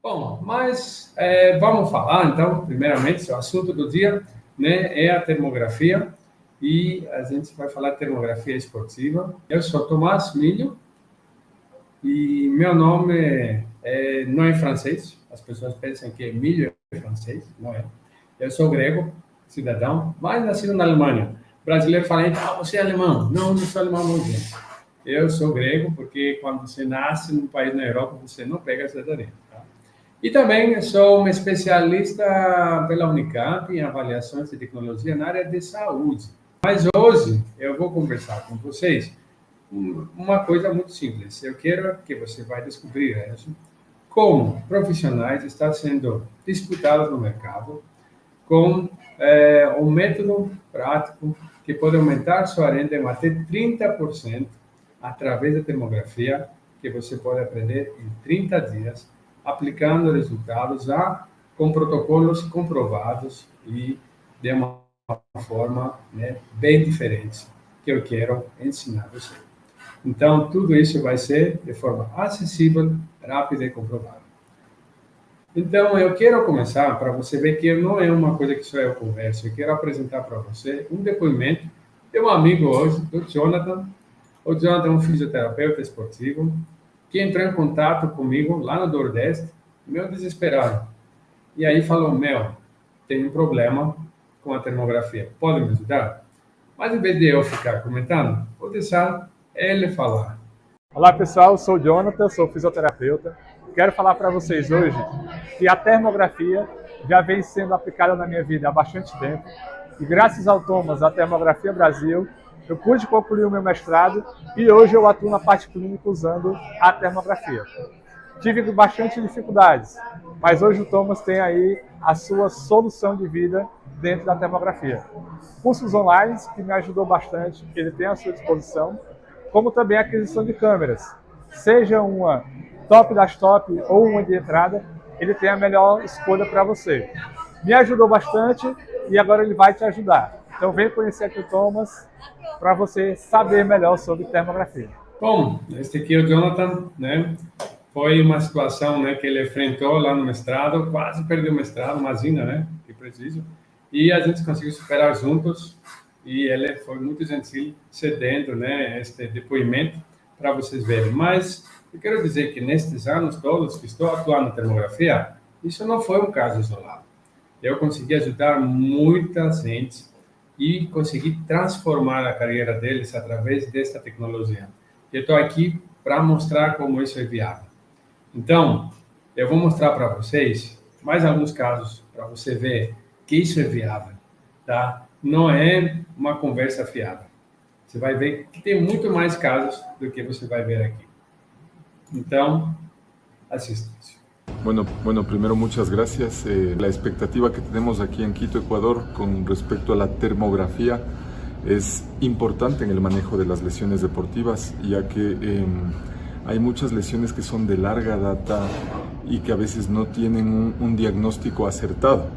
Bom, mas vamos falar então, primeiramente, o assunto do dia, né, é a termografia e a gente vai falar de termografia esportiva. Eu sou Tomás Milho e meu nome não é francês, as pessoas pensam que Milho é francês, não é. Eu sou grego, cidadão, mas nascido na Alemanha. O brasileiro fala, você é alemão? Não, não sou alemão, não, gente. Eu sou grego porque quando você nasce num país na Europa, você não pega a cidadania. Tá? E também sou um especialista pela Unicamp em avaliações de tecnologia na área de saúde. Mas hoje eu vou conversar com vocês uma coisa muito simples. Eu quero que você vai descobrir isso, como profissionais estão sendo disputados no mercado com um método prático que pode aumentar sua renda em até 30% através da termografia, que você pode aprender em 30 dias, aplicando resultados já com protocolos comprovados e de uma forma, né, bem diferente que eu quero ensinar você. Então, tudo isso vai ser de forma acessível, rápida e comprovada. Então, eu quero começar para você ver que não é uma coisa que só eu converso. Eu quero apresentar para você um depoimento de um amigo hoje, do Jonathan. O Jonathan é um fisioterapeuta esportivo que entrou em contato comigo lá no Nordeste, meio desesperado. E aí falou, tem um problema com a termografia. Pode me ajudar? Mas em vez de eu ficar comentando, vou deixar ele falar. Olá pessoal, eu sou o Jonathan, sou fisioterapeuta. Quero falar para vocês hoje que a termografia já vem sendo aplicada na minha vida há bastante tempo e graças ao Thomas, da Termografia Brasil, eu pude concluir o meu mestrado e hoje eu atuo na parte clínica usando a termografia. Tive bastante dificuldades, mas hoje o Thomas tem aí a sua solução de vida dentro da termografia. Cursos online que me ajudou bastante, que ele tem à sua disposição, como também a aquisição de câmeras. Seja uma top das top ou uma de entrada, ele tem a melhor escolha para você. Me ajudou bastante e agora ele vai te ajudar. Então vem conhecer aqui o Thomas para você saber melhor sobre termografia. Bom, este aqui é o Jonathan, né? Foi uma situação, né, que ele enfrentou lá no mestrado, quase perdeu o mestrado, imagina, né? Que preciso. E a gente conseguiu superar juntos e ele foi muito gentil cedendo, né, este depoimento para vocês verem. Mas eu quero dizer que nestes anos todos que estou atuando na termografia, isso não foi um caso isolado. Eu consegui ajudar muita gente e consegui transformar a carreira deles através desta tecnologia. Eu estou aqui para mostrar como isso é viável. Então, eu vou mostrar para vocês mais alguns casos para você ver que isso é viável, tá? Não é uma conversa fiada. Você vai ver que tem muito mais casos do que você vai ver aqui. Então, assista isso. Bueno, primero muchas gracias. La expectativa que tenemos aquí en Quito, Ecuador, con respecto a la termografía es importante en el manejo de las lesiones deportivas, ya que hay muchas lesiones que son de larga data y que a veces no tienen un diagnóstico acertado.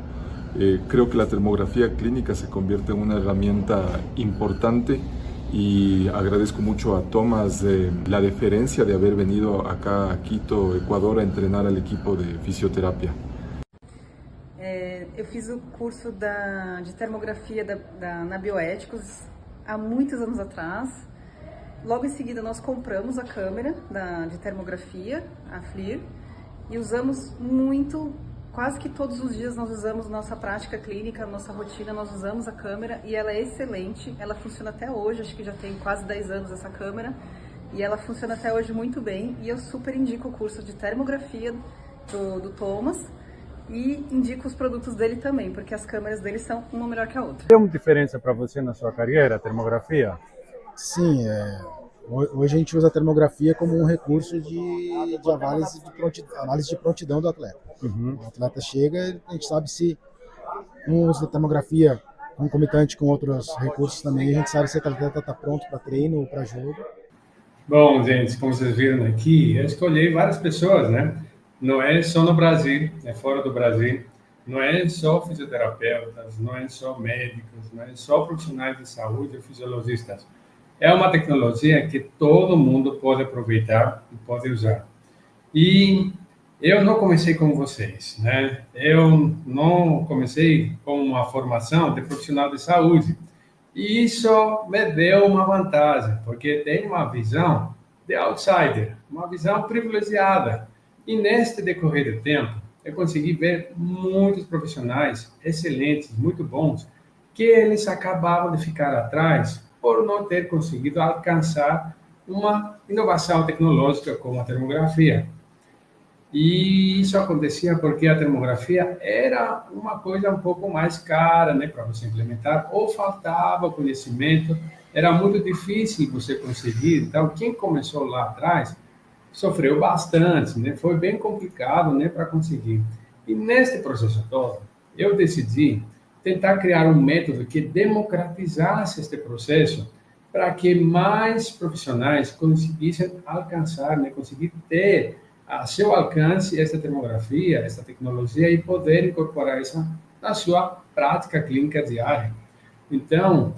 Creo que la termografía clínica se convierte en una herramienta importante y agradezco mucho a Tomás la deferencia de haber venido acá a Quito, Ecuador, a entrenar al equipo de fisioterapia. Eu fiz o curso de termografia na Bioéticos há muitos anos atrás. Logo em seguida nós compramos a câmera de termografia, a FLIR, e usamos muito, quase que todos os dias nós usamos nossa prática clínica, nossa rotina, nós usamos a câmera e ela é excelente, ela funciona até hoje, acho que já tem quase 10 anos essa câmera, e ela funciona até hoje muito bem, e eu super indico o curso de termografia do Thomas, e indico os produtos dele também, porque as câmeras dele são uma melhor que a outra. Tem uma diferença para você na sua carreira, a termografia? Sim, hoje a gente usa a termografia como um recurso de análise de prontidão do atleta. O atleta chega, a gente sabe se um usa a termografia concomitante com outros recursos também, a gente sabe se o atleta está pronto para treino ou para jogo. Bom, gente, como vocês viram aqui, eu escolhi várias pessoas, né? Não é só no Brasil, é fora do Brasil. Não é só fisioterapeutas, não é só médicos, não é só profissionais de saúde ou fisiologistas. É uma tecnologia que todo mundo pode aproveitar e pode usar. E Eu não comecei como vocês, né? Eu não comecei com uma formação de profissional de saúde. E isso me deu uma vantagem, porque tem uma visão de outsider, uma visão privilegiada. E neste decorrer do tempo, eu consegui ver muitos profissionais excelentes, muito bons, que eles acabavam de ficar atrás por não ter conseguido alcançar uma inovação tecnológica como a termografia. E isso acontecia porque a termografia era uma coisa um pouco mais cara, né, para você implementar, ou faltava conhecimento, era muito difícil você conseguir. Então, quem começou lá atrás sofreu bastante, né? Foi bem complicado, né, para conseguir. E neste processo todo, eu decidi tentar criar um método que democratizasse este processo para que mais profissionais conseguissem alcançar, né, conseguir ter a seu alcance essa termografia, essa tecnologia e poder incorporar isso na sua prática clínica diária. Então,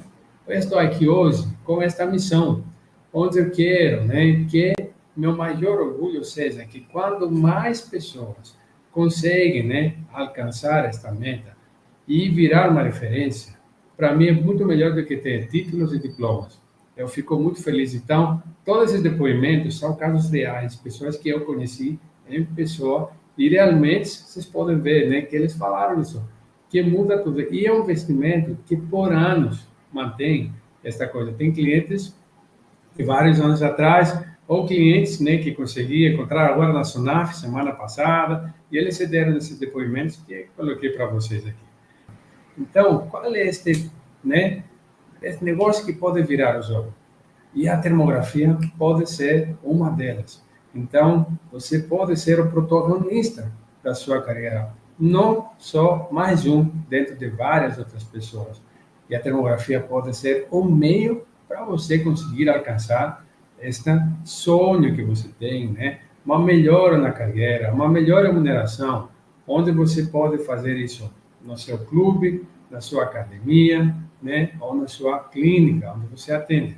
eu estou aqui hoje com esta missão, onde eu quero, né, que meu maior orgulho seja que quando mais pessoas conseguem, né, alcançar esta meta e virar uma referência, para mim é muito melhor do que ter títulos e diplomas. Eu fico muito feliz. Então, todos esses depoimentos são casos reais, pessoas que eu conheci em pessoa, e realmente vocês podem ver, né, que eles falaram isso, que muda tudo. E é um investimento que por anos mantém esta coisa. Tem clientes de vários anos atrás, ou clientes, né, que consegui encontrar agora na Sonaf, semana passada, e eles se deram esses depoimentos que eu coloquei para vocês aqui. Então, qual é este, né, esse negócio que pode virar o jogo? E a termografia pode ser uma delas. Então, você pode ser o protagonista da sua carreira, não só mais um dentro de várias outras pessoas. E a termografia pode ser um meio para você conseguir alcançar este sonho que você tem, né? Uma melhora na carreira, uma melhor remuneração, onde você pode fazer isso no seu clube, na sua academia, né? Ou na sua clínica, onde você atende.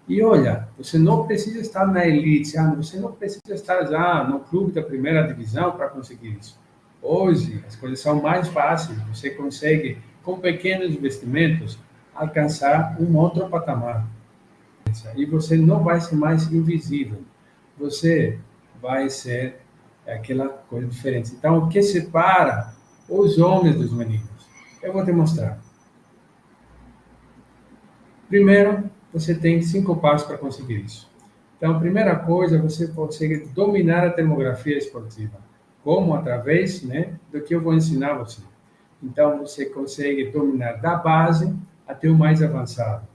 E olha, você não precisa estar na elite, você não precisa estar já no clube da primeira divisão para conseguir isso. Hoje, as coisas são mais fáceis, você consegue, com pequenos investimentos, alcançar um outro patamar. E você não vai ser mais invisível, você vai ser aquela coisa diferente. Então, o que separa os homens dos meninos? Eu vou te mostrar. Primeiro, você tem 5 passos para conseguir isso. Então, a primeira coisa, você consegue dominar a termografia esportiva. Como? Através, né, do que eu vou ensinar você. Então, você consegue dominar da base até o mais avançado.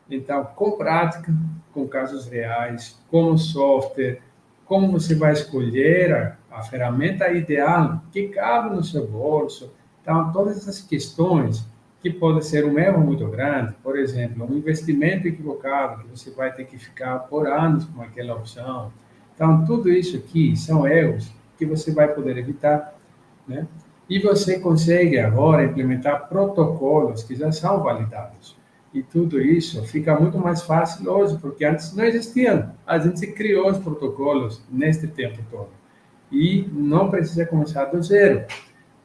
Então, com prática, com casos reais, com software, como você vai escolher a ferramenta ideal que cabe no seu bolso. Então, todas essas questões que pode ser um erro muito grande, por exemplo, um investimento equivocado, que você vai ter que ficar por anos com aquela opção. Então, tudo isso aqui são erros que você vai poder evitar, né? E você consegue agora implementar protocolos que já são validados. E tudo isso fica muito mais fácil hoje, porque antes não existiam. A gente criou os protocolos neste tempo todo. E não precisa começar do zero.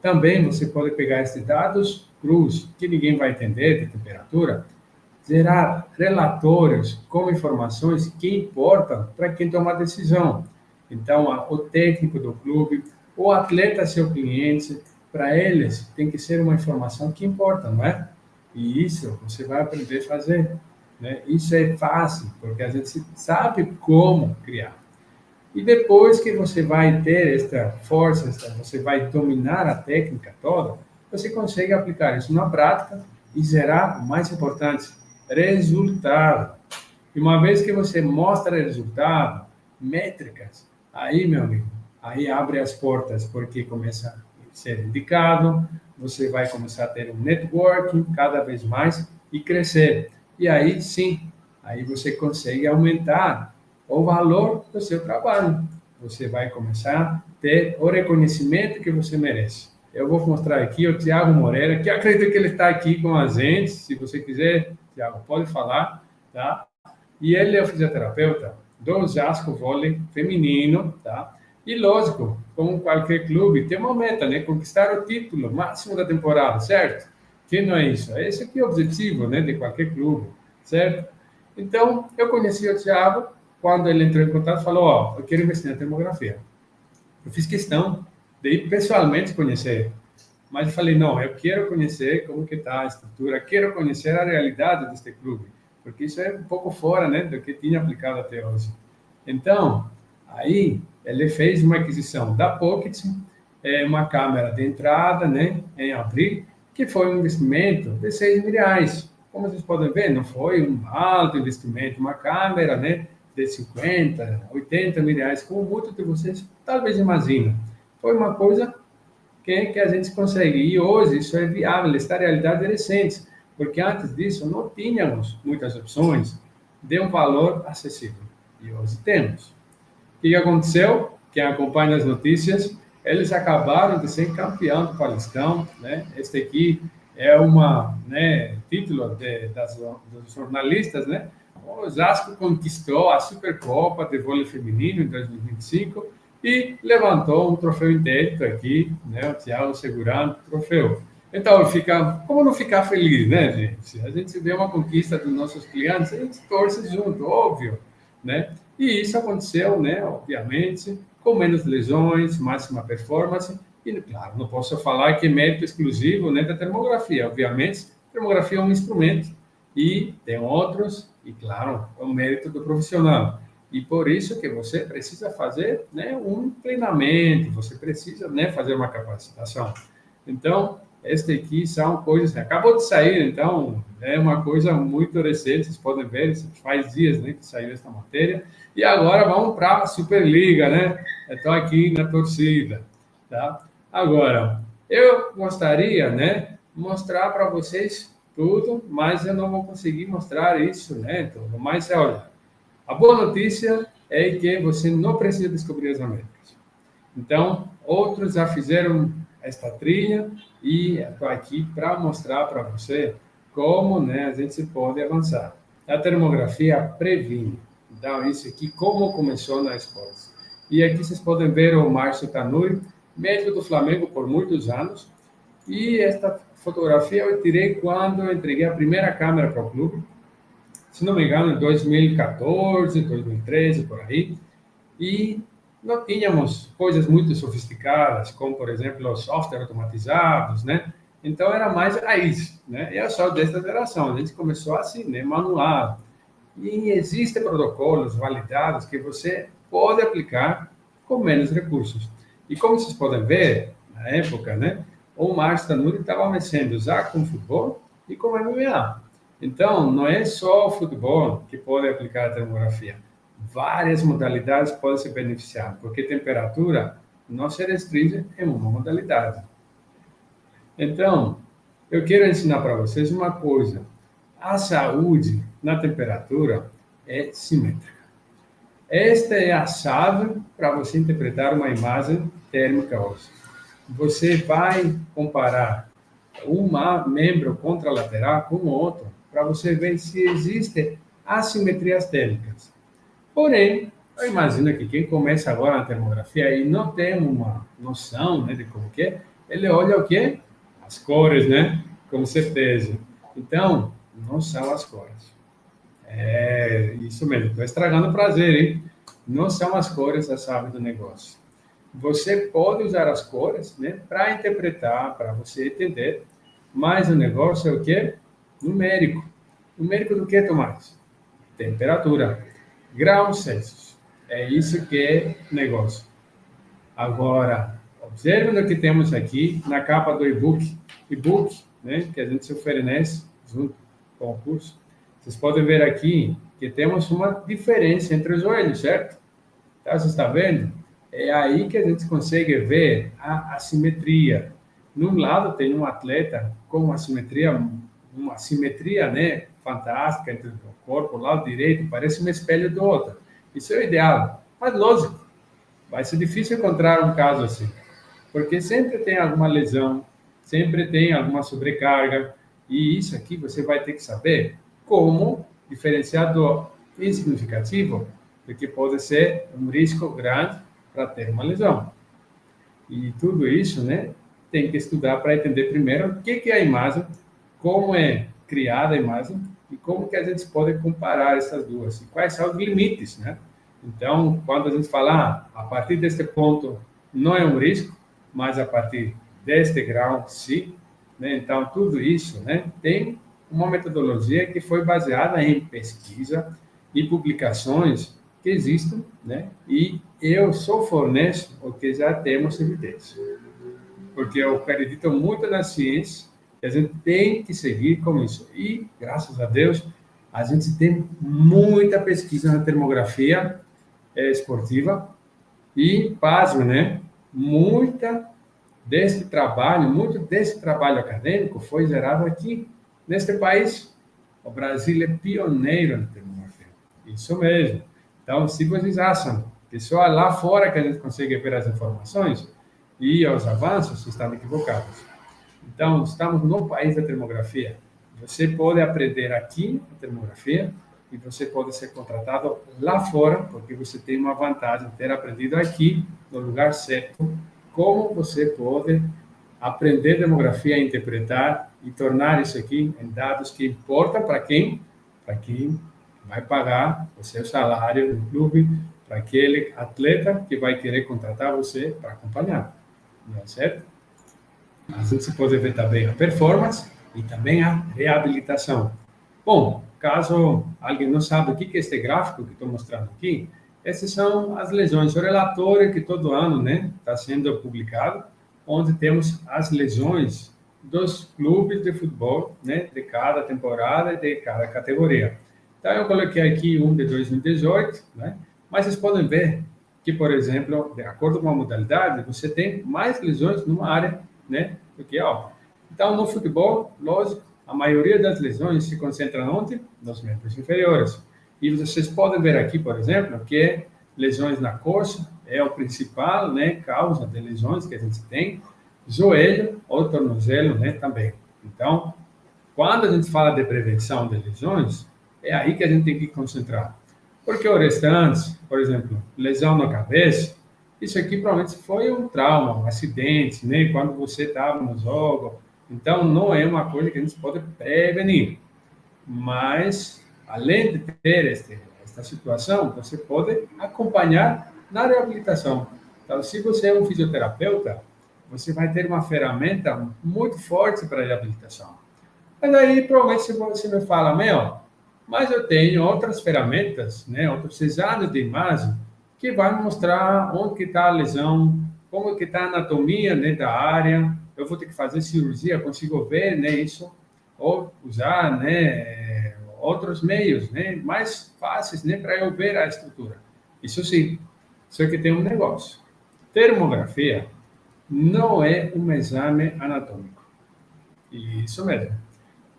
Também você pode pegar esses dados crus, que ninguém vai entender, de temperatura, gerar relatórios com informações que importam para quem toma a decisão. Então, o técnico do clube, o atleta seu cliente, para eles tem que ser uma informação que importa, não é? E isso você vai aprender a fazer, né? Isso é fácil, porque a gente sabe como criar. E depois que você vai ter esta força, você vai dominar a técnica toda, você consegue aplicar isso na prática e gerar, o mais importante, resultado. E uma vez que você mostra resultado, métricas, aí, meu amigo, aí abre as portas, porque começa a ser indicado, você vai começar a ter um networking cada vez mais e crescer. E aí, sim, aí você consegue aumentar o valor do seu trabalho. Você vai começar a ter o reconhecimento que você merece. Eu vou mostrar aqui o Thiago Moreira, que acredito que ele está aqui com a gente. Se você quiser, Thiago, pode falar, tá? E ele é o fisioterapeuta do Osasco Vôlei Feminino, tá? E, lógico, como qualquer clube, tem uma meta, né? Conquistar o título máximo da temporada, certo? Que não é isso? Esse aqui é o objetivo, né, de qualquer clube, certo? Então, eu conheci o Thiago quando ele entrou em contato e falou, ó, eu quero investir na termografia. Eu fiz questão de ir pessoalmente conhecer, mas eu falei, não, eu quero conhecer como que está a estrutura, quero conhecer a realidade deste clube, porque isso é um pouco fora, né, do que tinha aplicado até hoje. Então, aí ele fez uma aquisição da Pocket, uma câmera de entrada, né, em abril, que foi um investimento de R$ 6.000. Como vocês podem ver, não foi um alto investimento, uma câmera, né, de 50, 80 mil reais, como muitos de vocês talvez imaginam. Foi uma coisa que a gente consegue. E hoje isso é viável, esta realidade é recente, porque antes disso não tínhamos muitas opções de um valor acessível. E hoje temos. O que aconteceu? Quem acompanha as notícias, eles acabaram de ser campeão do Paulistão, né? Este aqui é uma, né, título dos jornalistas, né? O Osasco conquistou a Supercopa de vôlei feminino em 2025 e levantou um troféu inédito aqui, né? O Thiago segurando o troféu. Então, como não ficar feliz, né, gente? A gente vê uma conquista dos nossos clientes, a gente torce junto, óbvio, né? E isso aconteceu, né, obviamente, com menos lesões, máxima performance, e, claro, não posso falar que é mérito exclusivo, né, da termografia. Obviamente, a termografia é um instrumento, e tem outros, e, claro, é um mérito do profissional. E por isso que você precisa fazer, né, um treinamento, você precisa, né, fazer uma capacitação. Então, este aqui são coisas, acabou de sair, então é uma coisa muito recente, vocês podem ver, faz dias, né, que saiu essa matéria, e agora vamos para a Superliga, né? Estou aqui na torcida, tá? Agora, eu gostaria, né, mostrar para vocês tudo, mas eu não vou conseguir mostrar isso, né, tudo. Mas, olha, a boa notícia é que você não precisa descobrir as Américas. Então, outros já fizeram esta trilha e estou aqui para mostrar para você como, né, a gente pode avançar. A termografia previne. Então, isso aqui, como começou na escola. E aqui vocês podem ver o Márcio Tanuri, médico do Flamengo por muitos anos. E esta fotografia eu tirei quando eu entreguei a primeira câmera para o clube. Se não me engano, em 2014, 2013, por aí. E não tínhamos coisas muito sofisticadas, como, por exemplo, os softwares automatizados, né? Então, era mais raiz, né? E eu sou desta geração, a gente começou assim, né? Manual. E existem protocolos validados que você pode aplicar com menos recursos. E como vocês podem ver, na época, né? O Márcio Tanuri estava mexendo já com futebol e com MMA. Então, não é só o futebol que pode aplicar a termografia. Várias modalidades podem se beneficiar, porque temperatura não se restringe em uma modalidade. Então, eu quero ensinar para vocês uma coisa. A saúde na temperatura é simétrica. Esta é a chave para você interpretar uma imagem térmica hoje. Você vai comparar um membro contralateral com o outro para você ver se existem assimetrias térmicas. Porém, eu imagino que quem começa agora na termografia e não tem uma noção, né, de como que é, ele olha o quê? As cores, né? Com certeza. Então, não são as cores. É isso mesmo, estou estragando o prazer, hein? Não são as cores a chave do negócio. Você pode usar as cores, né, para interpretar, para você entender, mas o negócio é o quê? Numérico. Numérico do que, Tomás? Temperatura. Graus Celsius. É isso que é negócio. Agora, observe o que temos aqui na capa do e-book. E-book, né, que a gente se oferece junto com o curso. Vocês podem ver aqui que temos uma diferença entre os olhos, certo? Então, você está vendo? É aí que a gente consegue ver a assimetria. Num lado tem um atleta com uma simetria, né, fantástica entre o corpo, o lado direito, parece um espelho do outro. Isso é o ideal. Mas, lógico, vai ser difícil encontrar um caso assim, porque sempre tem alguma lesão, sempre tem alguma sobrecarga, e isso aqui você vai ter que saber como diferenciar do insignificativo, porque pode ser um risco grande para ter uma lesão. E tudo isso, né, tem que estudar para entender primeiro o que é a imagem, como é criada a imagem e como que a gente pode comparar essas duas e quais são os limites, né? Então, quando a gente fala, a partir deste ponto não é um risco, mas a partir deste grau, sim, né? Então, tudo isso, né, tem uma metodologia que foi baseada em pesquisa e publicações que existem, né? E eu só forneço o que já temos evidência. Porque eu acredito muito na ciência e a gente tem que seguir com isso. E, graças a Deus, a gente tem muita pesquisa na termografia esportiva e, pasme, né? Muito desse trabalho acadêmico foi gerado aqui, neste país. O Brasil é pioneiro na termografia. Isso mesmo. Então, se vocês acham que só lá fora que a gente consegue ver as informações e os avanços, estão equivocados. Então, estamos no país da termografia. Você pode aprender aqui a termografia e você pode ser contratado lá fora, porque você tem uma vantagem de ter aprendido aqui, no lugar certo, como você pode aprender demografia, interpretar e tornar isso aqui em dados que importam para quem? Para quem vai pagar o seu salário no clube, para aquele atleta que vai querer contratar você para acompanhar. Não é certo? A gente pode ver também a performance e também a reabilitação. Bom, caso alguém não sabe o que é este gráfico que estou mostrando aqui, essas são as lesões, o relatório que todo ano, né, está sendo publicado, onde temos as lesões dos clubes de futebol, né, de cada temporada e de cada categoria. Então, eu coloquei aqui um de 2018, né, mas vocês podem ver que, por exemplo, de acordo com a modalidade, você tem mais lesões numa área, né, do que a outra. Então, no futebol, lógico, a maioria das lesões se concentra onde? Nos membros inferiores. E vocês podem ver aqui, por exemplo, que lesões na coxa é o principal, né, causa de lesões que a gente tem, joelho ou tornozelo, né, também. Então, quando a gente fala de prevenção de lesões, é aí que a gente tem que concentrar. Porque o restante, por exemplo, lesão na cabeça, isso aqui provavelmente foi um trauma, um acidente, né, quando você estava no jogo. Então, não é uma coisa que a gente pode prevenir. Mas, além de ter esta situação, você pode acompanhar na reabilitação. Então, se você é um fisioterapeuta, você vai ter uma ferramenta muito forte para a reabilitação. Mas aí, provavelmente, você me fala, mas eu tenho outras ferramentas, né, outros exames de imagem, que vai mostrar onde que está a lesão, como que está a anatomia, né, da área. Eu vou ter que fazer cirurgia, consigo ver, né, isso, ou usar, né, outros meios, né, mais fáceis, né, para eu ver a estrutura. Isso sim, só que tem um negócio. Termografia não é um exame anatômico. Isso mesmo,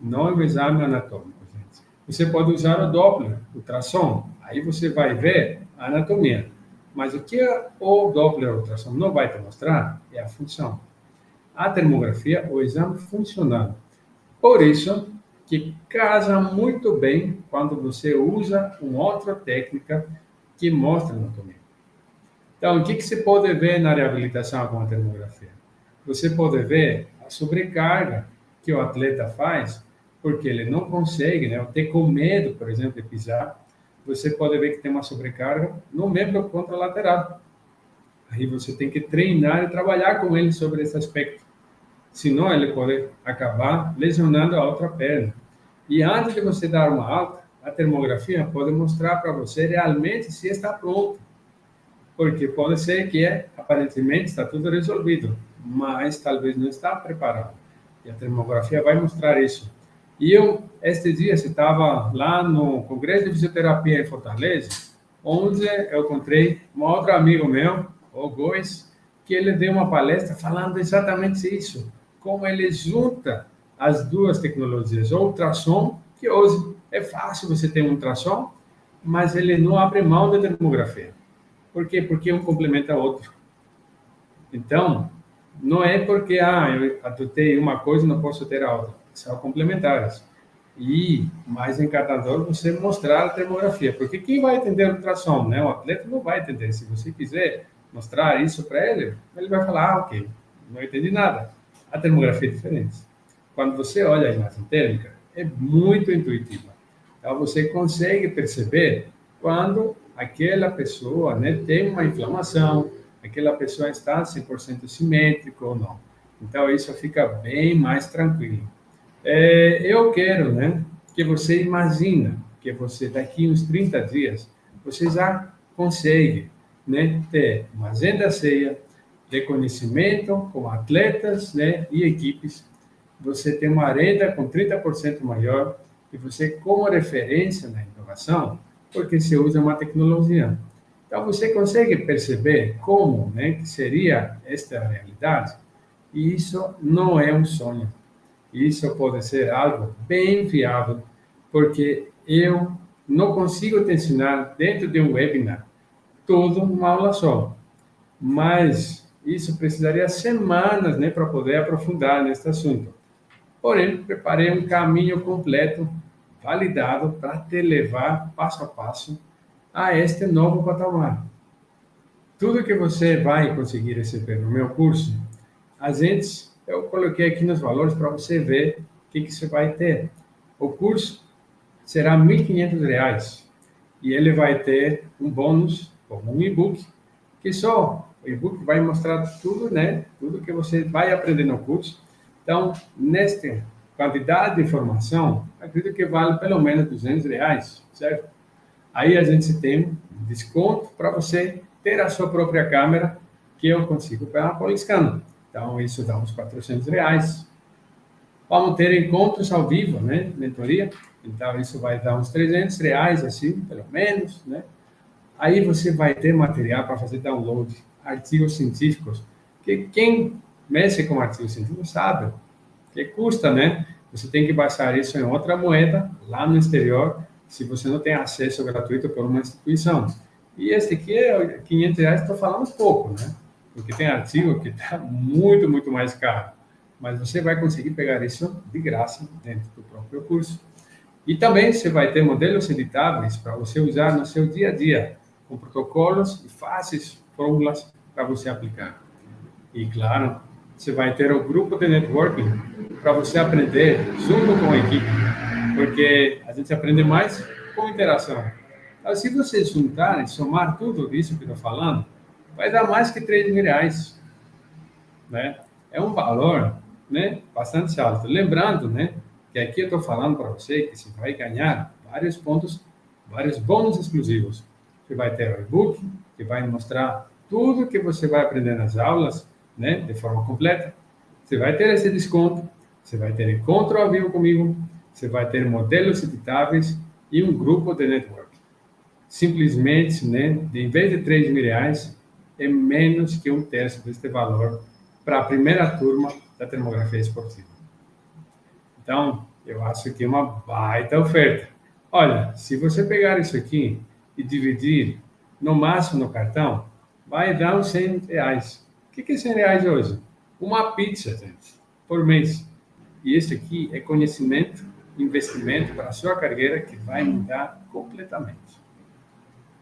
não é um exame anatômico, gente. Você pode usar o Doppler, o ultrassom, aí você vai ver a anatomia. Mas o que o Doppler ultrassom não vai te mostrar é a função. A termografia, o exame funcional. Por isso que casa muito bem quando você usa uma outra técnica que mostra a anatomia. Então, o que você pode ver na reabilitação com a termografia? Você pode ver a sobrecarga que o atleta faz, porque ele não consegue, né, ou ter com medo, por exemplo, de pisar. Você pode ver que tem uma sobrecarga no membro contralateral. Aí você tem que treinar e trabalhar com ele sobre esse aspecto. Senão ele pode acabar lesionando a outra perna. E antes de você dar uma alta, a termografia pode mostrar para você realmente se está pronto. Porque pode ser que aparentemente está tudo resolvido, mas talvez não está preparado. E a termografia vai mostrar isso. E eu, este dia, estava lá no Congresso de Fisioterapia em Fortaleza, onde eu encontrei um outro amigo meu, o Góes, que ele deu uma palestra falando exatamente isso, como ele junta as duas tecnologias, o ultrassom, que hoje é fácil você ter um ultrassom, mas ele não abre mão da termografia. Por quê? Porque um complementa o outro. Então, não é porque eu adotei uma coisa e não posso ter a outra. São complementares. E mais encantador você mostrar a termografia. Porque quem vai entender o ultrassom, né? O atleta não vai entender. Se você quiser, mostrar isso para ele, ele vai falar, ah, ok, não entendi nada. A termografia é diferente. Quando você olha a imagem térmica, é muito intuitiva. Então, você consegue perceber quando aquela pessoa, né, tem uma inflamação, aquela pessoa está 100% simétrica ou não. Então, isso fica bem mais tranquilo. Eu quero, né, que você imagina que você, daqui uns 30 dias, você já consegue, né, ter uma agenda cheia de conhecimento com atletas, né, e equipes. Você tem uma renda com 30% maior e você, como referência na inovação, porque você usa uma tecnologia. Então, você consegue perceber como, né, que seria esta realidade? E isso não é um sonho. Isso pode ser algo bem viável, porque eu não consigo te ensinar dentro de um webinar tudo numa aula só. Mas isso precisaria semanas, né, para poder aprofundar nesse assunto. Porém, preparei um caminho completo, validado, para te levar passo a passo a este novo patamar. Tudo que você vai conseguir receber no meu curso, eu coloquei aqui nos valores para você ver o que você vai ter. O curso será R$ 1.500 e ele vai ter um bônus, como um e-book, que só o e-book vai mostrar tudo, né? Tudo que você vai aprender no curso. Então, nesta quantidade de informação, acredito que vale pelo menos R$ 200, certo? Aí a gente tem um desconto para você ter a sua própria câmera, que eu consigo pela Poliscan. Então, isso dá uns R$ 400. Vamos ter encontros ao vivo, né? Mentoria. Então, isso vai dar uns R$ 300, assim, pelo menos, né? Aí você vai ter material para fazer download, artigos científicos, que quem mexe com artigos científicos sabe que custa, né? Você tem que baixar isso em outra moeda, lá no exterior, se você não tem acesso gratuito por uma instituição. E esse aqui é R$ 500, estou falando pouco, né? Porque tem artigo que está muito, muito mais caro. Mas você vai conseguir pegar isso de graça dentro do próprio curso. E também você vai ter modelos editáveis para você usar no seu dia a dia, com protocolos e fáceis fórmulas para você aplicar. E, claro, você vai ter o grupo de networking para você aprender junto com a equipe, porque a gente aprende mais com interação. Então, se você juntar e somar tudo isso que eu estou falando, vai dar mais que R$ 3.000, né? É um valor, né, bastante alto. Lembrando, né, que aqui eu estou falando para você que você vai ganhar vários pontos, vários bônus exclusivos. Você vai ter o e-book, que vai mostrar tudo que você vai aprender nas aulas, né, de forma completa. Você vai ter esse desconto, você vai ter encontro ao vivo comigo, você vai ter modelos editáveis e um grupo de network. Simplesmente, né, em vez de R$ 3.000, é menos que um terço deste valor para a primeira turma da termografia esportiva. Então, eu acho que é uma baita oferta. Olha, se você pegar isso aqui e dividir no máximo no cartão, vai dar uns R$ 100. O que é R$ 100 hoje? Uma pizza, gente, por mês. E esse aqui é conhecimento, investimento para a sua carreira que vai mudar completamente.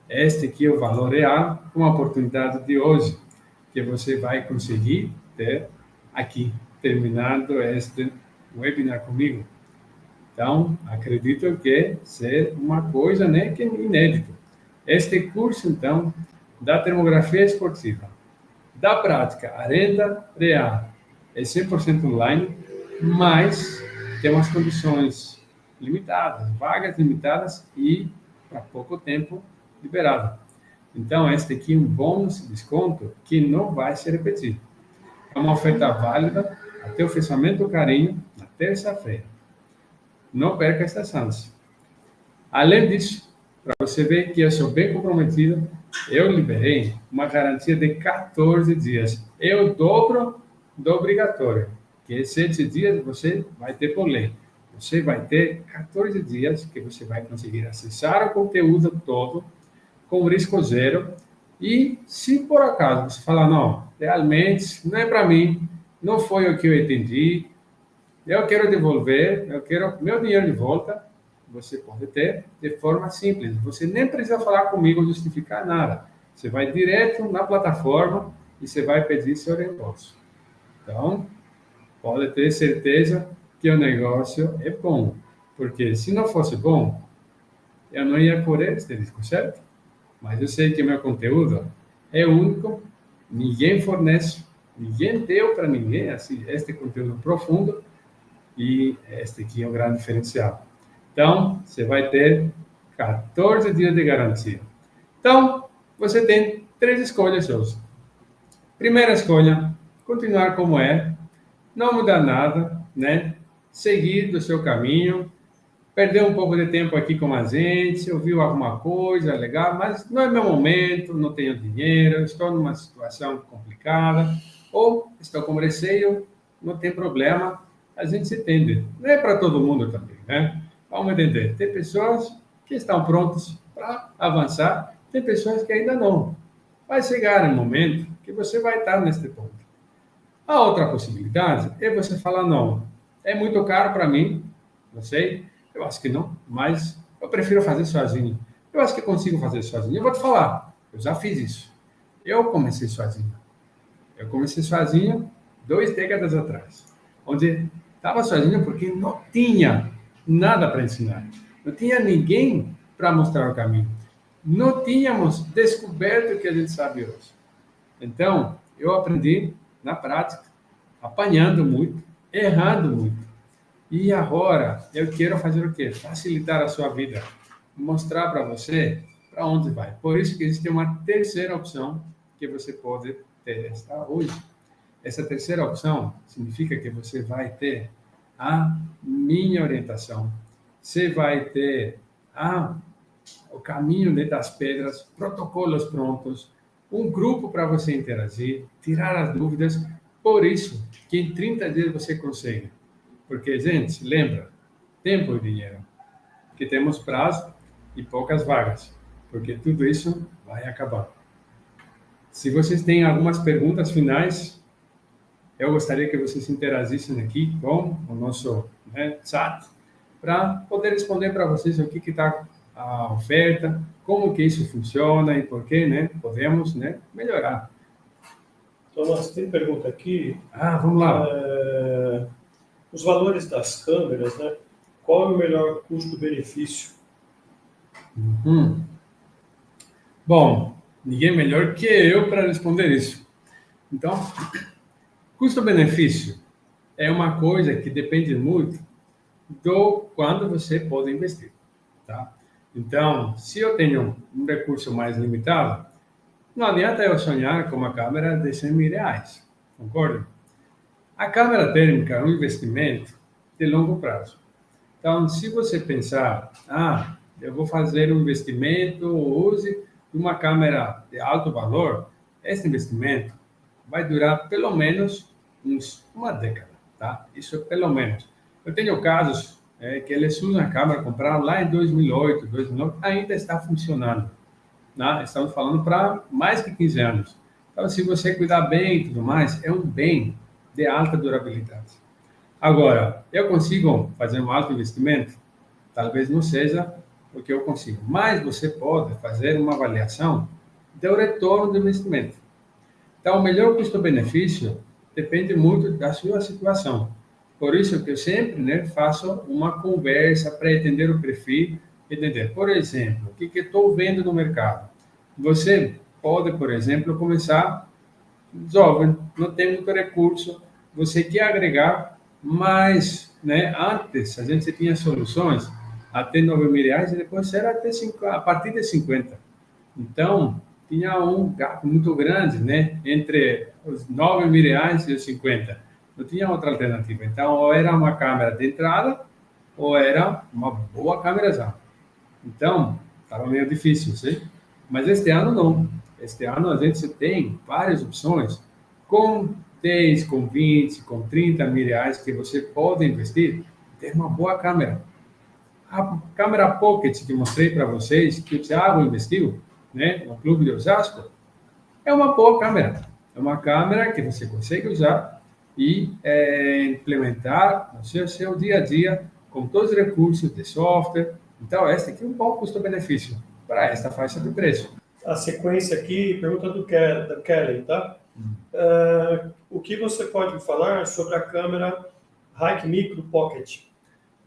Este aqui é o valor real, uma oportunidade de hoje, que você vai conseguir ter aqui, terminando este webinar comigo. Então, acredito que ser uma coisa, né, que é inédito. Este curso, então, da termografia esportiva, da prática, a renda real, é 100% online, mas tem umas condições limitadas, vagas limitadas e para pouco tempo liberado. Então, este aqui é um bônus de desconto que não vai se repetir. É uma oferta válida até o fechamento do carinho na terça-feira. Não perca esta chance. Além disso, para você ver que eu sou bem comprometido, eu liberei uma garantia de 14 dias. É o dobro do obrigatório, que 7 dias você vai ter por lei. Você vai ter 14 dias que você vai conseguir acessar o conteúdo todo com risco zero. E se por acaso você falar, não, realmente não é para mim, não foi o que eu entendi, eu quero devolver, eu quero meu dinheiro de volta, você pode ter de forma simples. Você nem precisa falar comigo, justificar nada. Você vai direto na plataforma e você vai pedir seu reembolso. Então, pode ter certeza que o negócio é bom, porque se não fosse bom, eu não ia correr esse risco, certo? Mas eu sei que meu conteúdo é único, ninguém fornece, ninguém deu para ninguém assim, este conteúdo profundo, e este aqui é um grande diferencial. Então, você vai ter 14 dias de garantia. Então, você tem 3 escolhas hoje. Primeira escolha, continuar como é, não mudar nada, né? Seguir do seu caminho, perder um pouco de tempo aqui com a gente, ouviu alguma coisa legal, mas não é meu momento, não tenho dinheiro, estou numa situação complicada, ou estou com receio, não tem problema, a gente se entende. Não é para todo mundo também, né? Vamos entender. Tem pessoas que estão prontas para avançar, tem pessoas que ainda não. Vai chegar um momento que você vai estar neste ponto. A outra possibilidade é você falar, não, é muito caro para mim, não sei, eu acho que não, mas eu prefiro fazer sozinho. Eu acho que consigo fazer sozinho. Eu vou te falar, eu já fiz isso. Eu comecei sozinho. Eu comecei sozinho 2 décadas atrás, onde estava sozinho porque não tinha nada para ensinar. Não tinha ninguém para mostrar o caminho. Não tínhamos descoberto o que a gente sabe hoje. Então, eu aprendi na prática, apanhando muito, errando muito. E agora, eu quero fazer o quê? Facilitar a sua vida. Mostrar para você para onde vai. Por isso que existe uma terceira opção que você pode ter hoje. Essa terceira opção significa que você vai ter a minha orientação. Você vai ter o caminho das pedras, protocolos prontos, um grupo para você interagir, tirar as dúvidas. Por isso que em 30 dias você consegue. Porque, gente, lembra, tempo e dinheiro, que temos prazo e poucas vagas, porque tudo isso vai acabar. Se vocês têm algumas perguntas finais, eu gostaria que vocês interagissem aqui com o nosso chat, para poder responder para vocês o que está a oferta, como que isso funciona e por que podemos melhorar. Tomás, tem pergunta aqui. Vamos lá. Os valores das câmeras, né? Qual é o melhor custo-benefício? Bom, ninguém melhor que eu para responder isso. Então, custo-benefício é uma coisa que depende muito do quando você pode investir, tá? Então, se eu tenho um recurso mais limitado, não adianta eu sonhar com uma câmera de 100 mil reais, concorda? A câmera térmica é um investimento de longo prazo. Então, se você pensar, eu vou fazer um investimento, use uma câmera de alto valor, esse investimento vai durar pelo menos uma década, tá? Isso é pelo menos. Eu tenho casos que eles usam a câmera, compraram lá em 2008, 2009, ainda está funcionando. Né? Estamos falando para mais de 15 anos. Então, se você cuidar bem e tudo mais, é um bem de alta durabilidade. Agora, eu consigo fazer um alto investimento? Talvez não seja o que eu consigo, mas você pode fazer uma avaliação do retorno do investimento. Então, o melhor custo-benefício depende muito da sua situação. Por isso que eu sempre faço uma conversa para entender o perfil, entender, por exemplo, o que estou vendo no mercado. Você pode, por exemplo, começar jovem, não tem muito recurso, você quer agregar, mas antes a gente tinha soluções até 9 mil reais e depois era a partir de 50. Então, tinha um gap muito grande entre os 9 mil reais e os 50. Não tinha outra alternativa. Então, ou era uma câmera de entrada, ou era uma boa câmera já. Então, estava meio difícil, sim? Mas este ano não. Este ano a gente tem várias opções com 10, com 20, com 30 mil reais que você pode investir, ter uma boa câmera. A câmera Pocket que mostrei para vocês, que o Thiago investiu, no Clube de Osasco, é uma boa câmera. É uma câmera que você consegue usar e implementar no seu dia a dia com todos os recursos de software. Então, este aqui é um bom custo-benefício para esta faixa de preço. a sequência aqui, pergunta da Kelly, tá? O que você pode falar sobre a câmera Hike Micro Pocket?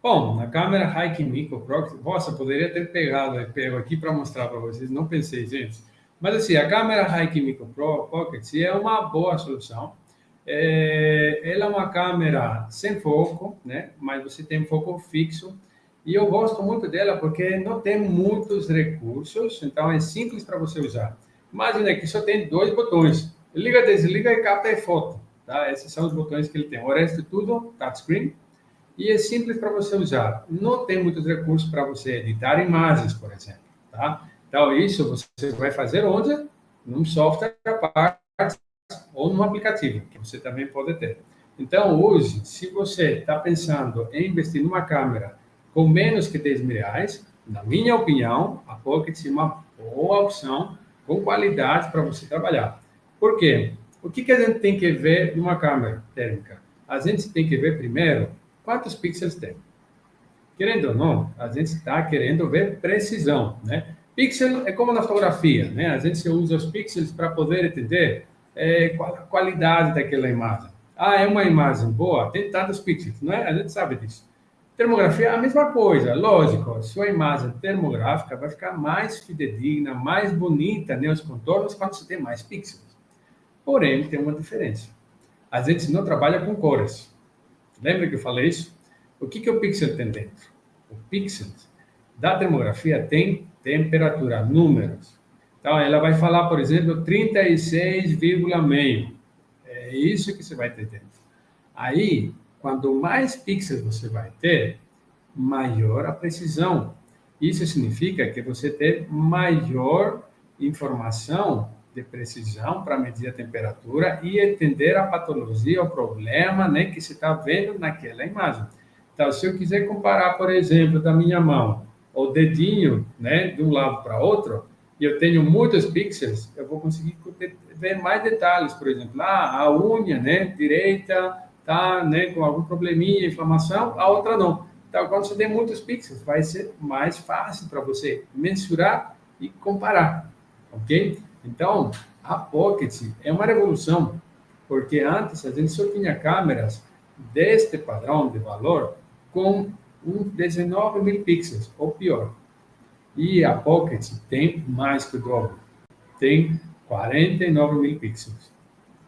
Bom, na câmera Hike Micro Pocket, nossa, poderia ter pego aqui para mostrar para vocês, não pensei, gente. Mas assim, a câmera Hike Micro Pocket é uma boa solução. Ela é uma câmera sem foco, né? Mas você tem foco fixo. E eu gosto muito dela porque não tem muitos recursos, então é simples para você usar. Imagina que só tem 2 botões. Liga, desliga e capta e foto. Tá? Esses são os botões que ele tem. O resto tudo touchscreen. E é simples para você usar. Não tem muitos recursos para você editar imagens, por exemplo. Tá? Então, isso você vai fazer onde? Num software à parte ou num aplicativo, que você também pode ter. Então, hoje, se você está pensando em investir numa câmera com menos que 10 mil reais, na minha opinião, a Pocket é uma boa opção com qualidade para você trabalhar. Por quê? O que a gente tem que ver numa câmera térmica? A gente tem que ver primeiro quantos pixels tem. Querendo ou não, a gente está querendo ver precisão, né? Pixel é como na fotografia, né? A gente usa os pixels para poder entender qual a qualidade daquela imagem. É uma imagem boa, tem tantos pixels, não é? A gente sabe disso. Termografia é a mesma coisa, lógico. Sua imagem termográfica vai ficar mais fidedigna, mais bonita, né, os contornos, quando você tem mais pixels. Porém, tem uma diferença. A gente não trabalha com cores. Lembra que eu falei isso? O que o pixel tem dentro? O pixel da termografia tem temperatura, números. Então, ela vai falar, por exemplo, 36,5. É isso que você vai ter dentro. Aí, quanto mais pixels você vai ter, maior a precisão. Isso significa que você tem maior informação de precisão para medir a temperatura e entender a patologia, o problema, né, que você está vendo naquela imagem. Então, se eu quiser comparar, por exemplo, da minha mão, o dedinho, né, de um lado para outro, e eu tenho muitos pixels, eu vou conseguir ver mais detalhes. Por exemplo, a unha, né, direita, tá, né, com algum probleminha, inflamação, a outra não. Então, quando você tem muitos pixels, vai ser mais fácil para você mensurar e comparar, ok? Então, a Pocket é uma revolução, porque antes a gente só tinha câmeras deste padrão de valor com 19 mil pixels, ou pior. E a Pocket tem mais que o dobro, tem 49 mil pixels.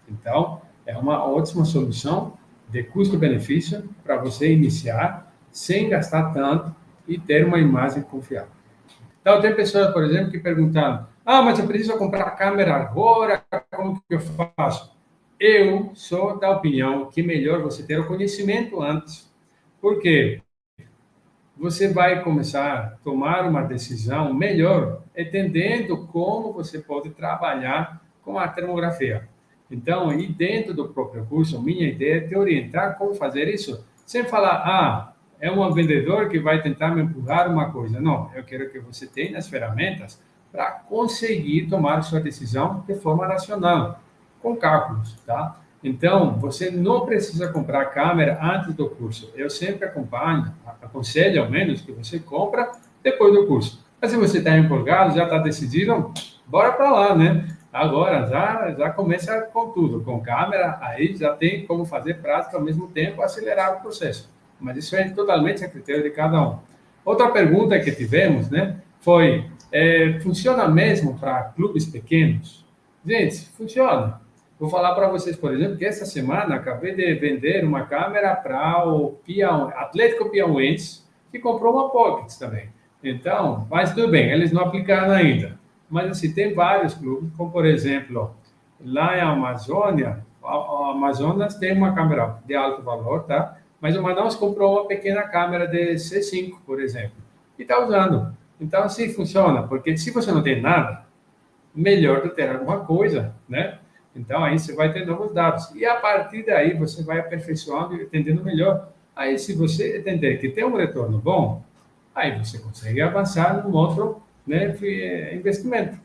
Então, é uma ótima solução de custo-benefício para você iniciar sem gastar tanto e ter uma imagem confiável. Então, tem pessoas, por exemplo, que perguntaram: mas eu preciso comprar a câmera agora, como que eu faço? Eu sou da opinião que é melhor você ter o conhecimento antes. Por quê? Você vai começar a tomar uma decisão melhor, entendendo como você pode trabalhar com a termografia. Então, e dentro do próprio curso, minha ideia é te orientar como fazer isso, sem falar, é um vendedor que vai tentar me empurrar uma coisa. Não, eu quero que você tenha as ferramentas para conseguir tomar sua decisão de forma racional, com cálculos, tá? Então, você não precisa comprar a câmera antes do curso. Eu sempre aconselho ao menos que você compra depois do curso. Mas se você está empolgado, já está decidido, bora para lá, né? Agora, já começa com tudo. Com câmera, aí já tem como fazer prática ao mesmo tempo, acelerar o processo. Mas isso é totalmente a critério de cada um. Outra pergunta que tivemos, né, foi, funciona mesmo para clubes pequenos? Gente, funciona. Vou falar para vocês, por exemplo, que essa semana acabei de vender uma câmera para o Atlético Piauiense, que comprou uma Pocket também. Então, mas tudo bem, eles não aplicaram ainda. Mas, assim, tem vários clubes, como, por exemplo, lá em Amazônia, a Amazonas tem uma câmera de alto valor, tá? Mas o Manaus comprou uma pequena câmera de C5, por exemplo, e está usando. Então, assim, funciona, porque se você não tem nada, melhor ter alguma coisa, né? Então, aí você vai ter novos dados. E, a partir daí, você vai aperfeiçoando e entendendo melhor. Aí, se você entender que tem um retorno bom, aí você consegue avançar num outro, né, investimento.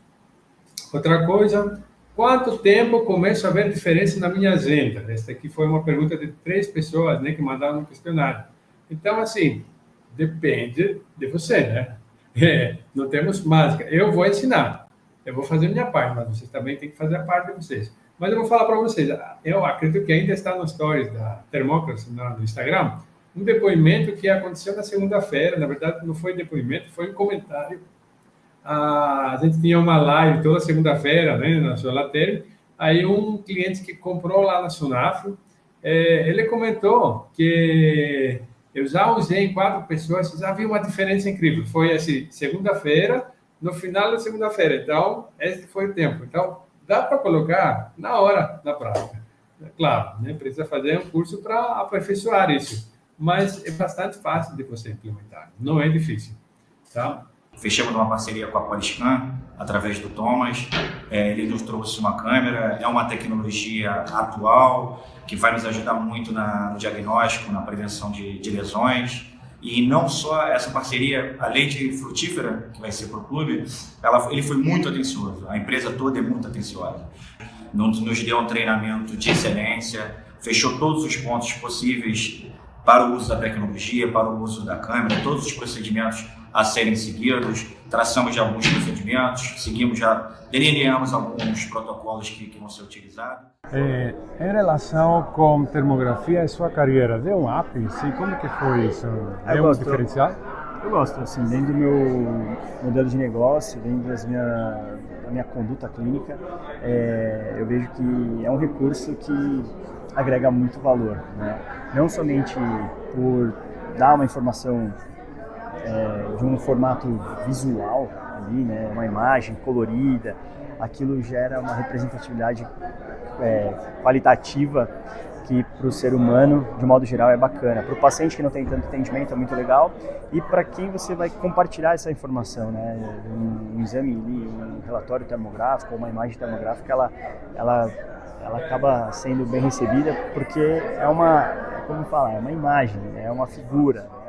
Outra coisa, quanto tempo começo a ver diferença na minha agenda? Essa aqui foi uma pergunta de 3 pessoas, né, que mandaram um questionário. Então, assim, depende de você, né? Não temos mágica. Eu vou ensinar. Eu vou fazer a minha parte, mas vocês também têm que fazer a parte de vocês. Mas eu vou falar para vocês, eu acredito que ainda está nos stories da Thermocracy no Instagram, um depoimento que aconteceu na segunda-feira, na verdade não foi depoimento, foi um comentário. A gente tinha uma live toda segunda-feira, né, na Solatel, aí um cliente que comprou lá na Sunafro, ele comentou que eu já usei em 4 pessoas, já vi uma diferença incrível. Foi assim, segunda-feira, no final da segunda-feira. Então, esse foi o tempo. Então, dá para colocar na hora, na prática. Claro, né? Precisa fazer um curso para aperfeiçoar isso. Mas é bastante fácil de você implementar. Não é difícil. Tá? Fechamos uma parceria com a Polyscan, através do Thomas. Ele nos trouxe uma câmera, é uma tecnologia atual, que vai nos ajudar muito no diagnóstico, na prevenção de lesões. E não só essa parceria, além de frutífera, que vai ser para o clube, ele foi muito atencioso, a empresa toda é muito atenciosa. Nos deu um treinamento de excelência, fechou todos os pontos possíveis para o uso da tecnologia, para o uso da câmera, todos os procedimentos a serem seguidos, traçamos já alguns procedimentos, delineamos alguns protocolos que vão ser utilizados. Em relação com termografia e sua carreira, deu um up? Sim, como que foi isso? É um diferencial? Eu gosto, assim, dentro do meu modelo de negócio, dentro da minha conduta clínica, eu vejo que é um recurso que agrega muito valor, né? Não somente por dar uma informação de um formato visual ali, né, uma imagem colorida, aquilo gera uma representatividade qualitativa que para o ser humano, de modo geral, é bacana. Para o paciente que não tem tanto entendimento é muito legal, e para quem você vai compartilhar essa informação, né, um exame, um relatório termográfico, uma imagem termográfica, ela acaba sendo bem recebida porque é uma imagem, é uma figura, né?